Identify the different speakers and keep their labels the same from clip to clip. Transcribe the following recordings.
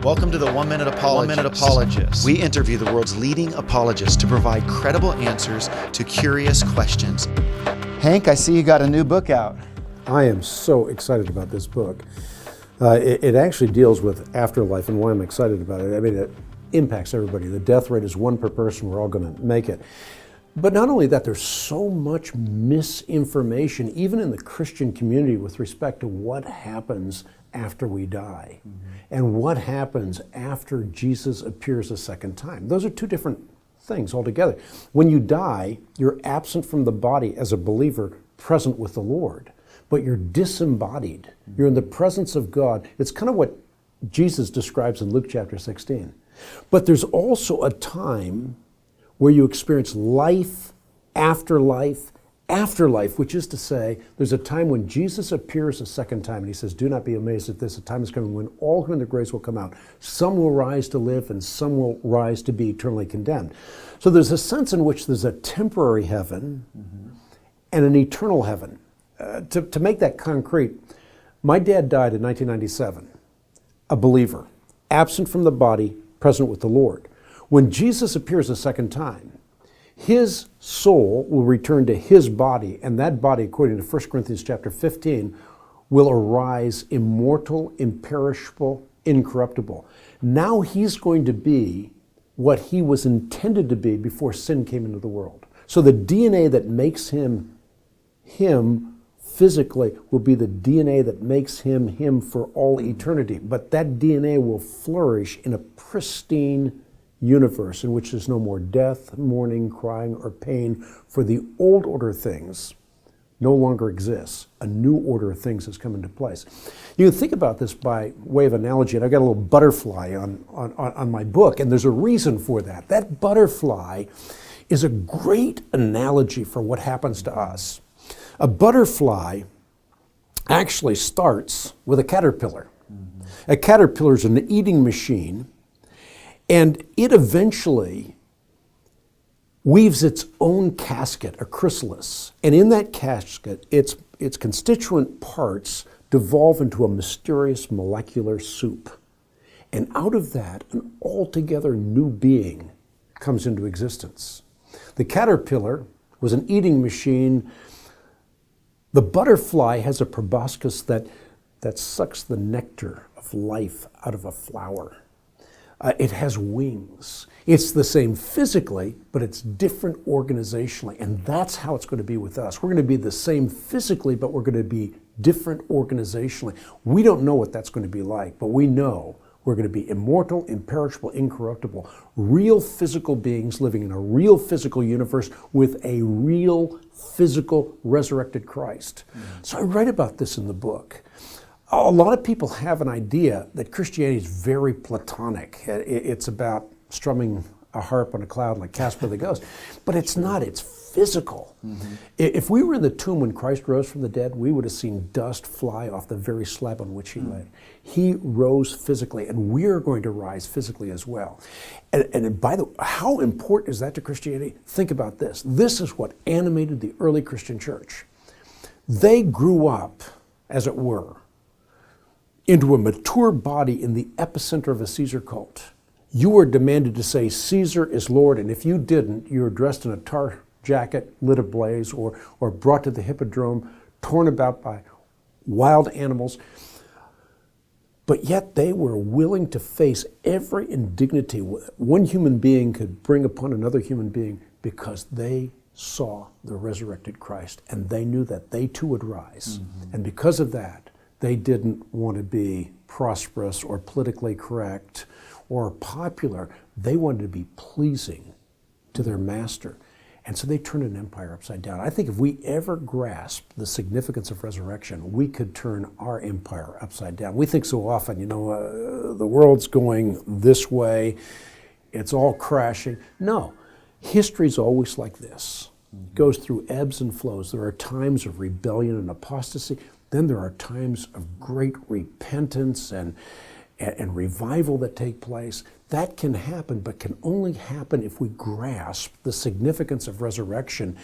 Speaker 1: Welcome to the 1 Minute Apologist. We interview the world's leading apologists to provide credible answers to curious questions. Hank, I see you got a new book out.
Speaker 2: I am so excited about this book. It actually deals with afterlife and why I'm excited about it. I mean, it impacts everybody. The death rate is 1 per person. We're all going to make it. But not only that, there's so much misinformation, even in the Christian community, with respect to what happens after we die and what happens after Jesus appears a second time. Those are two different things altogether. When you die, you're absent from the body as a believer, present with the Lord, but you're disembodied. You're in the presence of God. It's kind of what Jesus describes in Luke chapter 16. But there's also a time where you experience life, afterlife, which is to say, there's a time when Jesus appears a second time, and he says, do not be amazed at this. A time is coming when all who are in the grace will come out. Some will rise to live, and some will rise to be eternally condemned. So there's a sense in which there's a temporary heaven and an eternal heaven. To make that concrete, my dad died in 1997, a believer, absent from the body, present with the Lord. When Jesus appears a second time, his soul will return to his body, and that body, according to 1 Corinthians chapter 15, will arise immortal, imperishable, incorruptible. Now he's going to be what he was intended to be before sin came into the world. So the DNA that makes him physically will be the DNA that makes him for all eternity. But that DNA will flourish in a pristine universe in which there's no more death, mourning, crying, or pain, for the old order things no longer exists. A new order of things has come into place. You can think about this by way of analogy, and I've got a little butterfly on my book, and there's a reason for that. That butterfly is a great analogy for what happens to us. A butterfly actually starts with a caterpillar. A caterpillar is an eating machine, and it eventually weaves its own casket, a chrysalis. And in that casket, its constituent parts devolve into a mysterious molecular soup. And out of that, an altogether new being comes into existence. The caterpillar was an eating machine. The butterfly has a proboscis that sucks the nectar of life out of a flower. It has wings. It's the same physically, but it's different organizationally. And that's how it's going to be with us. We're going to be the same physically, but we're going to be different organizationally. We don't know what that's going to be like, but we know we're going to be immortal, imperishable, incorruptible, real physical beings living in a real physical universe with a real physical resurrected Christ. So I write about this in the book. A lot of people have an idea that Christianity is very platonic. It's about strumming a harp on a cloud like Casper the Ghost. But it's not, it's physical. If we were in the tomb when Christ rose from the dead, we would have seen dust fly off the very slab on which he lay. He rose physically, and we're going to rise physically as well. And by the way, how important is that to Christianity? Think about this. This is what animated the early Christian church. They grew up, as it were, into a mature body in the epicenter of a Caesar cult. You were demanded to say Caesar is Lord, and if you didn't, you were dressed in a tar jacket, lit ablaze, or brought to the hippodrome, torn about by wild animals. But yet they were willing to face every indignity one human being could bring upon another human being because they saw the resurrected Christ, and they knew that they too would rise. And because of that, they didn't want to be prosperous or politically correct or popular. They wanted to be pleasing to their master. And so they turned an empire upside down. I think if we ever grasp the significance of resurrection, we could turn our empire upside down. We think so often, the world's going this way, it's all crashing. No, history's always like this. It goes through ebbs and flows. There are times of rebellion and apostasy. Then there are times of great repentance and revival that take place. That can happen, but can only happen if we grasp the significance of resurrection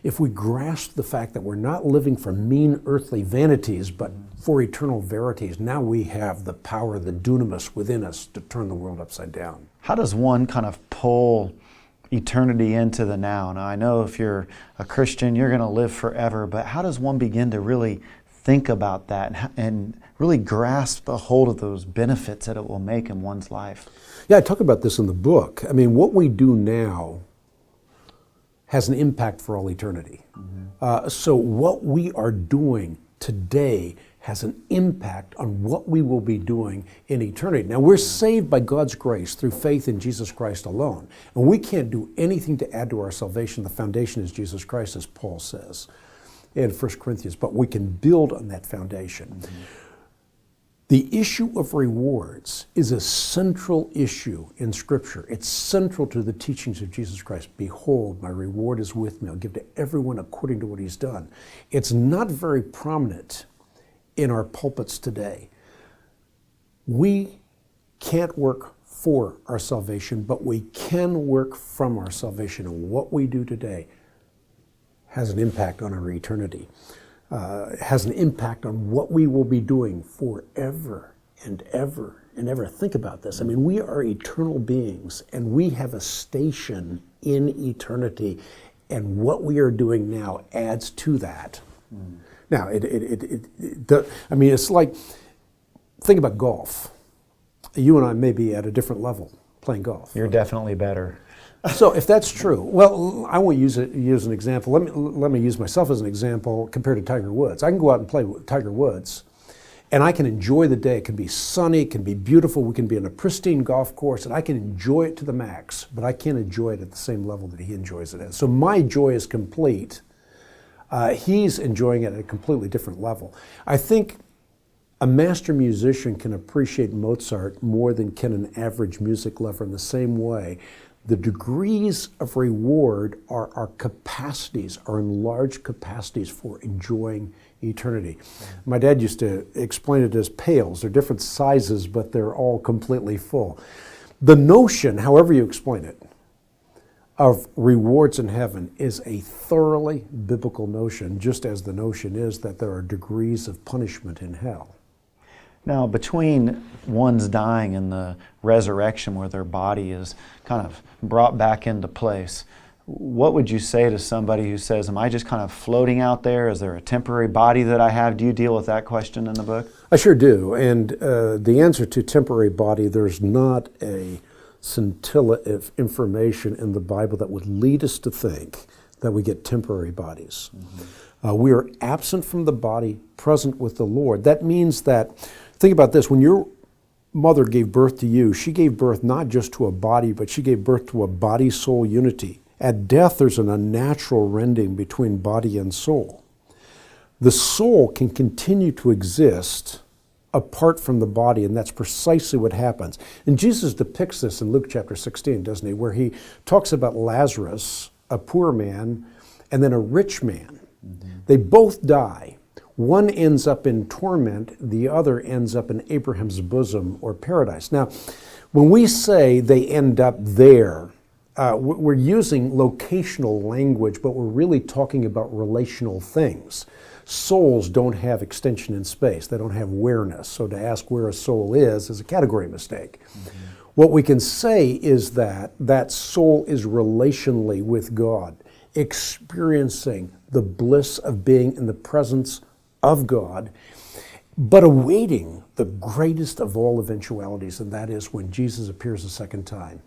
Speaker 2: if we grasp the fact that we're not living for mean earthly vanities, but for eternal verities, now we have the power, the dunamis within us to turn the world upside down.
Speaker 1: How does one kind of pull eternity into the now? Now, I know if you're a Christian, you're going to live forever, but how does one begin to really think about that and really grasp a hold of those benefits that it will make in one's life?
Speaker 2: Yeah, I talk about this in the book. I mean, what we do now has an impact for all eternity. So what we are doing today has an impact on what we will be doing in eternity. Now, we're saved by God's grace through faith in Jesus Christ alone. And we can't do anything to add to our salvation. The foundation is Jesus Christ, as Paul says in 1 Corinthians. But we can build on that foundation. The issue of rewards is a central issue in Scripture. It's central to the teachings of Jesus Christ. Behold, my reward is with me. I'll give to everyone according to what he's done. It's not very prominent in our pulpits today. We can't work for our salvation, but we can work from our salvation. And what we do today has an impact on our eternity. Has an impact on what we will be doing forever and ever and ever. Think about this. I mean, we are eternal beings, and we have a station in eternity, and what we are doing now adds to that. Now, I mean, it's like, think about golf. You and I may be at a different level playing golf.
Speaker 1: You're definitely better.
Speaker 2: So if that's true, well, I won't use an example. Let me use myself as an example compared to Tiger Woods. I can go out and play with Tiger Woods, and I can enjoy the day. It can be sunny, it can be beautiful. We can be on a pristine golf course, and I can enjoy it to the max, but I can't enjoy it at the same level that he enjoys it at. So my joy is complete. He's enjoying it at a completely different level. I think a master musician can appreciate Mozart more than can an average music lover in the same way. The degrees of reward are our capacities, our enlarged capacities for enjoying eternity. My dad used to explain it as pails. They're different sizes, but they're all completely full. The notion, however you explain it, of rewards in heaven is a thoroughly biblical notion, just as the notion is that there are degrees of punishment in hell.
Speaker 1: Now, between one's dying and the resurrection where their body is kind of brought back into place, what would you say to somebody who says, am I just kind of floating out there? Is there a temporary body that I have? Do you deal with that question in the book?
Speaker 2: I sure do. And the answer to temporary body, there's not a scintilla of information in the Bible that would lead us to think that we get temporary bodies. We are absent from the body, present with the Lord. That means that, think about this, when your mother gave birth to you, she gave birth not just to a body, but she gave birth to a body-soul unity. At death, there's an unnatural rending between body and soul. The soul can continue to exist apart from the body, and that's precisely what happens. And Jesus depicts this in Luke chapter 16, doesn't he, where he talks about Lazarus, a poor man, and then a rich man. They both die. One ends up in torment, the other ends up in Abraham's bosom or paradise. Now, when we say they end up there, we're using locational language, but we're really talking about relational things. Souls don't have extension in space. They don't have awareness. So to ask where a soul is a category mistake. What we can say is that that soul is relationally with God, experiencing the bliss of being in the presence of God, but awaiting the greatest of all eventualities, and that is when Jesus appears a second time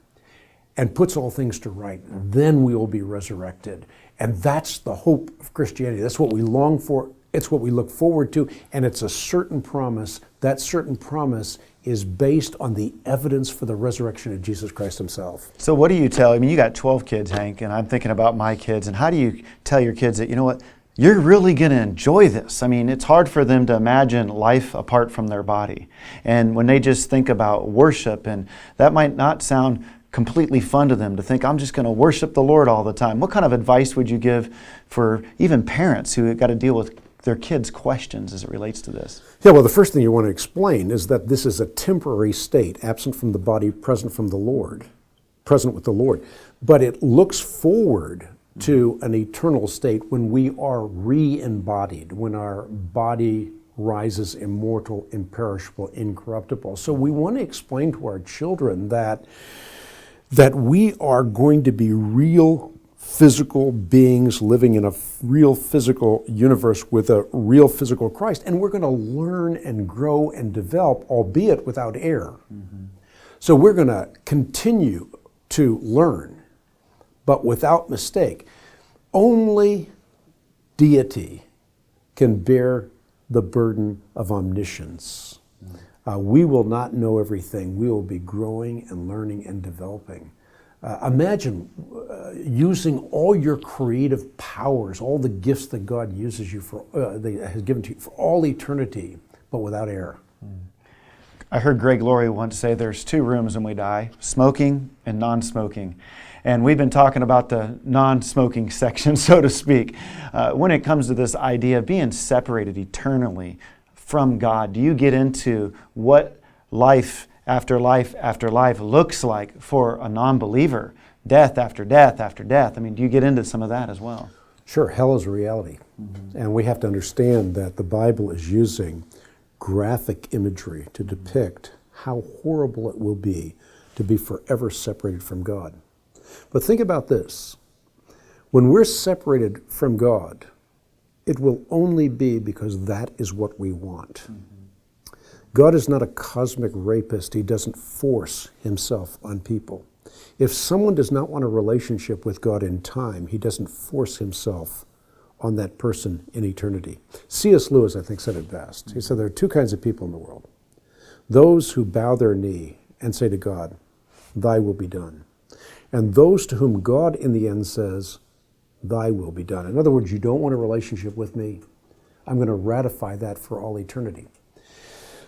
Speaker 2: and puts all things to right. Then we will be resurrected. And that's the hope of Christianity. That's what we long for. It's what we look forward to. And it's a certain promise. That certain promise is based on the evidence for the resurrection of Jesus Christ himself.
Speaker 1: So what do you tell, I mean, you got 12 kids, Hank, and I'm thinking about my kids, and how do you tell your kids that, you know what, you're really going to enjoy this? I mean, it's hard for them to imagine life apart from their body. And when they just think about worship, and that might not sound completely fun to them to think, I'm just going to worship the Lord all the time. What kind of advice would you give for even parents who got to deal with their kids' questions as it relates to this?
Speaker 2: Yeah, well, the first thing you want to explain is that this is a temporary state, absent from the body, present from the Lord, present with the Lord. But it looks forward to an eternal state when we are re-embodied, when our body rises immortal, imperishable, incorruptible. So we want to explain to our children that we are going to be real physical beings living in a real physical universe with a real physical Christ, and we're going to learn and grow and develop, albeit without error. So we're going to continue to learn, but without mistake. Only deity can bear the burden of omniscience. We will not know everything. We will be growing and learning and developing. Imagine using all your creative powers, all the gifts that God uses you for, has given to you for all eternity, but without error.
Speaker 1: I heard Greg Laurie once say there's two rooms when we die, smoking and non-smoking. And we've been talking about the non-smoking section, so to speak. When it comes to this idea of being separated eternally from God, do you get into what life after life after life looks like for a non-believer? Death after death after death. I mean, do you get into some of that as well?
Speaker 2: Sure, hell is a reality. And we have to understand that the Bible is using graphic imagery to depict how horrible it will be to be forever separated from God. But think about this. When we're separated from God, it will only be because that is what we want. God is not a cosmic rapist. He doesn't force himself on people. If someone does not want a relationship with God in time, he doesn't force himself on that person in eternity. C.S. Lewis, I think, said it best. He said there are two kinds of people in the world. Those who bow their knee and say to God, "Thy will be done." And those to whom God in the end says, "Thy will be done." In other words, you don't want a relationship with me. I'm going to ratify that for all eternity.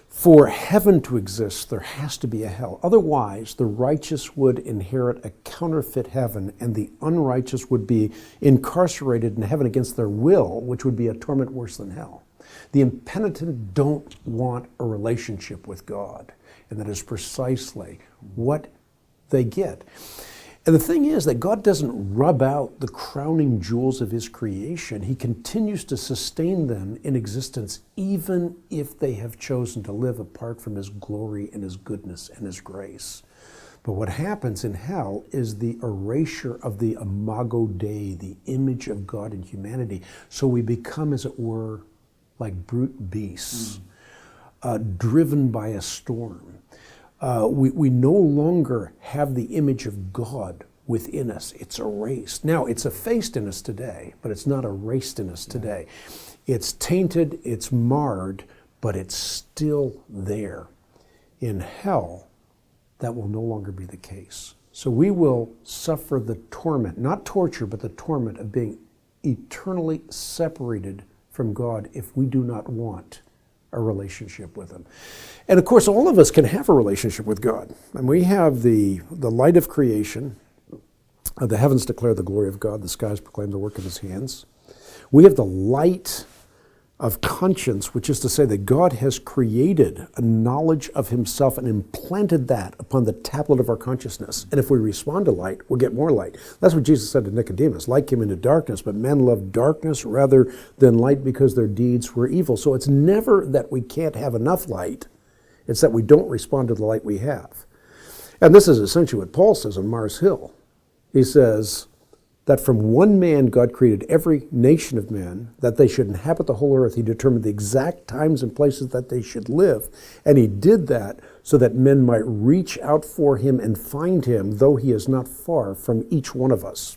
Speaker 2: For heaven to exist, there has to be a hell. Otherwise, the righteous would inherit a counterfeit heaven, and the unrighteous would be incarcerated in heaven against their will, which would be a torment worse than hell. The impenitent don't want a relationship with God, and that is precisely what they get. And the thing is that God doesn't rub out the crowning jewels of his creation. He continues to sustain them in existence, even if they have chosen to live apart from his glory and his goodness and his grace. But what happens in hell is the erasure of the imago Dei, the image of God in humanity. So we become, as it were, like brute beasts, driven by a storm. We no longer have the image of God within us. It's erased. Now, it's effaced in us today, but it's not erased in us today. It's tainted, it's marred, but it's still there. In hell, that will no longer be the case. So we will suffer the torment, not torture, but the torment of being eternally separated from God if we do not want a relationship with him. And of course, all of us can have a relationship with God. And we have the light of creation. The heavens declare the glory of God. The skies proclaim the work of his hands. We have the light of conscience, which is to say that God has created a knowledge of himself and implanted that upon the tablet of our consciousness. And if we respond to light, we'll get more light. That's what Jesus said to Nicodemus. Light came into darkness, but men loved darkness rather than light because their deeds were evil. So it's never that we can't have enough light. It's that we don't respond to the light we have. And this is essentially what Paul says on Mars Hill. He says that from one man God created every nation of men, that they should inhabit the whole earth. He determined the exact times and places that they should live. And he did that so that men might reach out for him and find him, though he is not far from each one of us.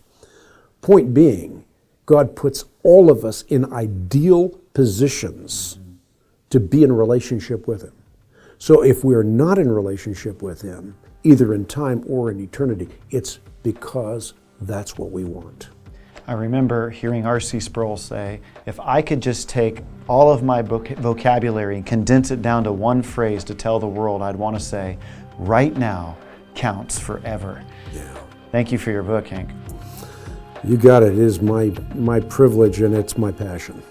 Speaker 2: Point being, God puts all of us in ideal positions to be in a relationship with him. So if we're not in a relationship with him, either in time or in eternity, it's because that's what we want.
Speaker 1: I remember hearing R.C. Sproul say, if I could just take all of my vocabulary and condense it down to one phrase to tell the world, I'd want to say, right now counts forever.
Speaker 2: Yeah.
Speaker 1: Thank you for your book, Hank.
Speaker 2: You got it. It is my privilege and it's my passion.